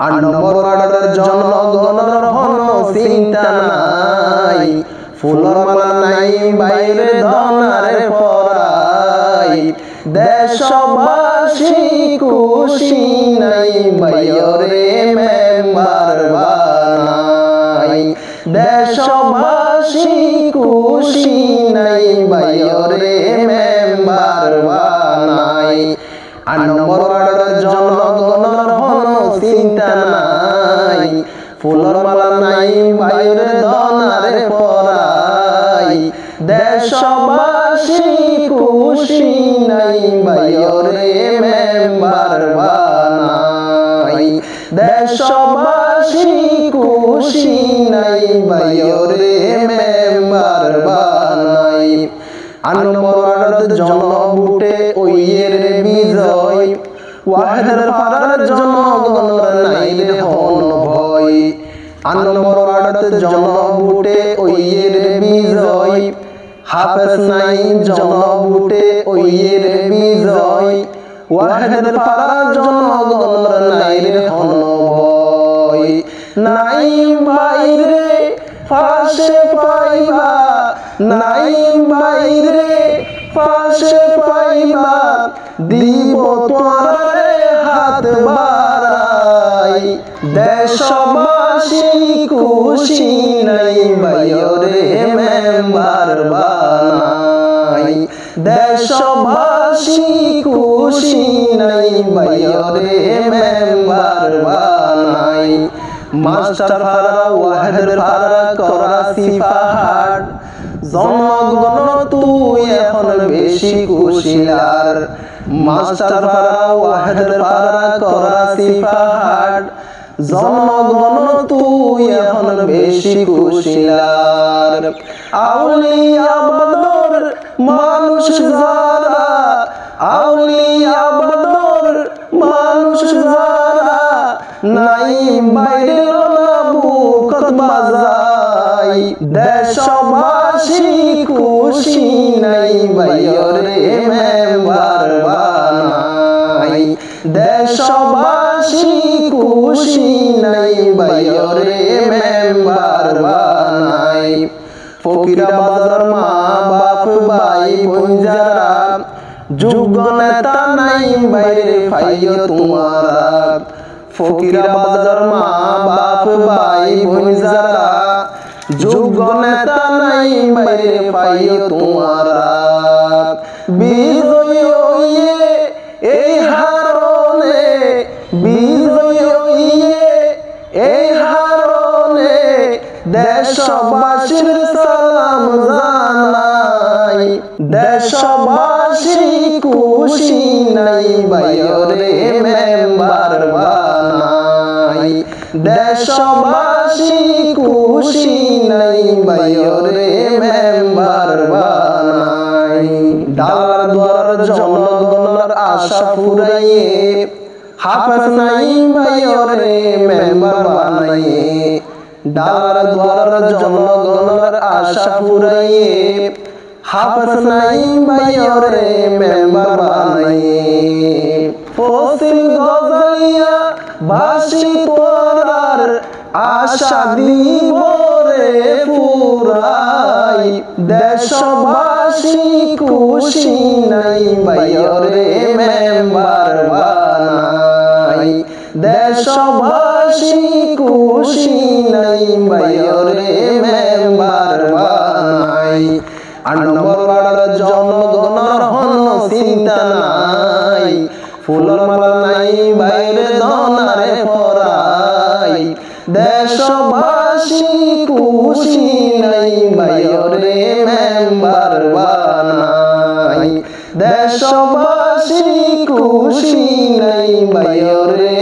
8 নম্বর ওয়ার্ডের জনগণের হন চিন্তা নাই ফুলের মালা নাই বাইরে দনারে পরাই দেশবাসী খুশি নাই বাইরে মেম্বার বানাই দেশবাসী খুশি নাই বাইরে মেম্বার বানাই 8 নম্বর ওয়ার্ডের জনগণের হন চিন্তা নাই ফুলের মালা নাই বাইরে দনারে পরাই দেশবাসী খুশি নাই বাইরে মেম্বার বানাই দেশবাসী খুশি নাই বাইরে মেম্বার বানাই 8 নম্বর ওয়ার্ডের জনভোটে ওইয়ের বিজয় ওয়াহেদের পাড়ার জনগণের নাই রে হন ভয় 8 নম্বর ওয়ার্ডের জনভোটে ওইয়ের বিজয় হাফেজ নাই জনভোটে ওইয়ের বিজয় ওয়াহেদের পাড়ার জনগণের নাই রে হন ভয় নাই বাইরে পাশে পাইবা নাই বাইরে পাশে পাইবা দিব তোরে হাত বাড়াই দেশবাসী খুশি নাই বাইরে মেম্বার বানাই দেশবাসী খুশি নাই বাইরে মেম্বার বানাই মাস্টার পাড়া ওয়াহেদের পাড়া করাচি পাহাড় জনগণ তুই এখন বেশি খুশিলার মাস্টার পাড়া ওয়াহেদের পাড়া করাচি পাহাড় জনগণ তুই এখন বেশি খুশিলার আউলিয়া বদর মানুষ যারা আউলিয়া বদর মানুষ যারা নাই বাইরে বুকত বাজাই দেশবাসী খুশি নাই বাইরে মেম্বার বানাই দেশবাসী খুশি নাই বাইরে মেম্বার বানাই ফকিরা বাজার মা বাপ ভাই বোন যারা যোগ্য নেতা নাই বাইরে পাইও তোমারা ফকিরা বাজার মা বাপ ভাই বোন যারা যোগ্য নেতা নাই বাইরে পাইও তোমারা বিজয় হইয়ে এই হারনে বিজয় হইয়ে এই হারনে দেশবাসীর সালাম জানাই দেশবাসী খুশি নাই বাইরে মেম্বার বানাই দেশবাসী খুশি নাই বাইরে মেম্বার বানাই ডালার দুয়ার জনগণের আশা ফুরাইয়ে হাফেজ নাই বাইরে মেম্বার বানাইয়ে ডালার দুয়ার জনগণের আশা ফুরাইয়ে হাফেজ নাই বাইরে মেম্বার বানাইয়ে ফসিল গজালিয়া বাসি তোরার আশা দিব রে পুরাই দেশবাসী খুশি নাই বাইরে মেম্বার বানাই দেশবাসী খুশি নাই বাইরে মেম্বার বানাই 8 নম্বর ওয়ার্ডের জনগণের হন চিন্তা নাই ফুলের মালা নাই বাইরে দনারে পরাই দেশবাসী খুশি নাই বাইরে মেম্বার বানাই দেশবাসী খুশি নাই বাইরে